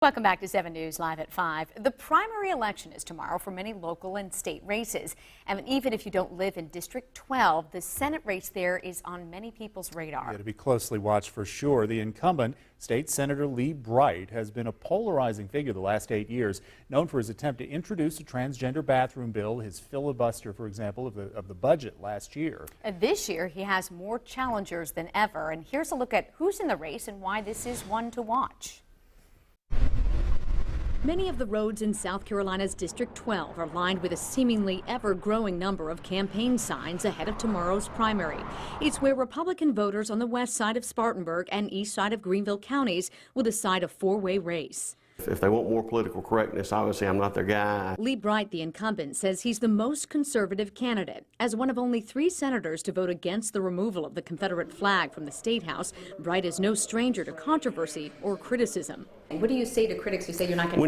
Welcome back to 7 News Live at 5. The primary election is tomorrow for many local and state races. And even if you don't live in District 12, the Senate race there is on many people's radar. Yeah, to be closely watched for sure. The incumbent, State Senator Lee Bright, has been a polarizing figure the last 8 years, known for his attempt to introduce a transgender bathroom bill, his filibuster, for example, of the budget last year. This year, he has more challengers than ever. And here's a look at who's in the race and why this is one to watch. Many of the roads in South Carolina's District 12 are lined with a seemingly ever-growing number of campaign signs ahead of tomorrow's primary. It's where Republican voters on the west side of Spartanburg and east side of Greenville counties will decide a four-way race. If they want more political correctness, obviously I'm not their guy. Lee Bright, the incumbent, says he's the most conservative candidate. As one of only 3 senators to vote against the removal of the Confederate flag from the State House, Bright is no stranger to controversy or criticism. What do you say to critics who say you're not going to?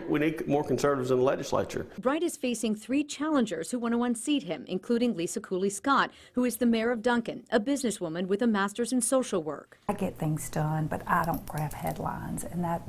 We need more conservatives in the legislature. Bright is facing 3 challengers who want to unseat him, including Lisa Cooley Scott, who is the mayor of Duncan, a businesswoman with a master's in social work. I get things done, but I don't grab headlines, and that,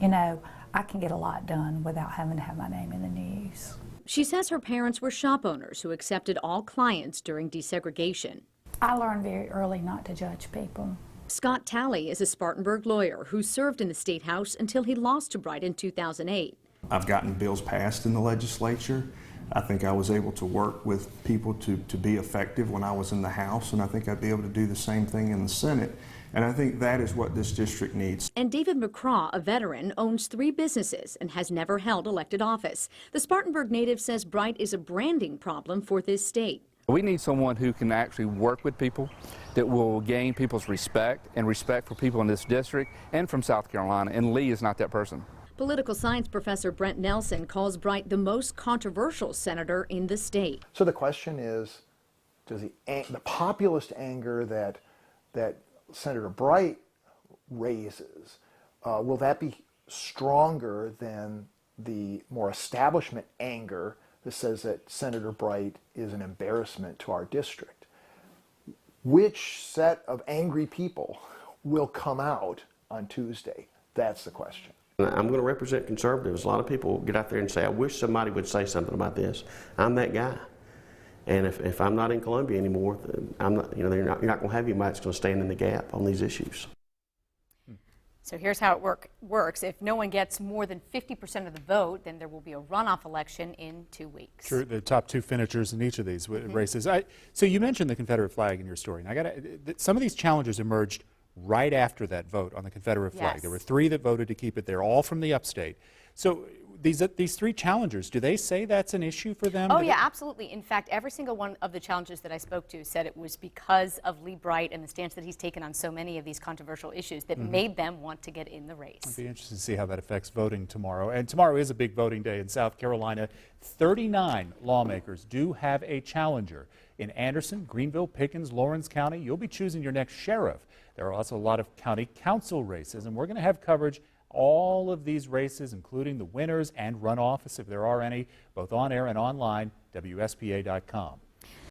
you know, I can get a lot done without having to have my name in the news. She says her parents were shop owners who accepted all clients during desegregation. I learned very early not to judge people. Scott Talley is a Spartanburg lawyer who served in the State House until he lost to Bright in 2008. I've gotten bills passed in the legislature. I think I was able to work with people to be effective when I was in the House, and I think I'd be able to do the same thing in the Senate. And I think that is what this district needs. And David McCraw, a veteran, owns 3 businesses and has never held elected office. The Spartanburg native says Bright is a branding problem for this state. We need someone who can actually work with people, that will gain people's respect and respect for people in this district and from South Carolina, and Lee is not that person. Political science professor Brent Nelson calls Bright the most controversial senator in the state. So the question is, does the populist anger that Senator Bright raises, will that be stronger than the more establishment anger that says that Senator Bright is an embarrassment to our district? Which set of angry people will come out on Tuesday? That's the question. I'm going to represent conservatives. A lot of people get out there and say, I wish somebody would say something about this. I'm that guy. And if I'm not in Columbia anymore, I'm not, you're not going to have anybody that's going to stand in the gap on these issues. So here's how it works. If no one gets more than 50% of the vote, then there will be a runoff election in 2 weeks. Sure, the top 2 finishers in each of these races. So you mentioned the Confederate flag in your story. And some of these challengers emerged right after that vote on the Confederate flag. Yes. There were 3 that voted to keep it there, all from the upstate. So these 3 challengers, do they say that's an issue for them? Oh, yeah, absolutely. In fact, every single one of the challengers that I spoke to said it was because of Lee Bright and the stance that he's taken on so many of these controversial issues that made them want to get in the race. It'll be interesting to see how that affects voting tomorrow. And tomorrow is a big voting day in South Carolina. 39 lawmakers do have a challenger. In Anderson, Greenville, Pickens, Lawrence County, you'll be choosing your next sheriff. There are also a lot of county council races, and we're going to have coverage all of these races, including the winners and runoffs, if there are any, both on air and online, WSPA.com.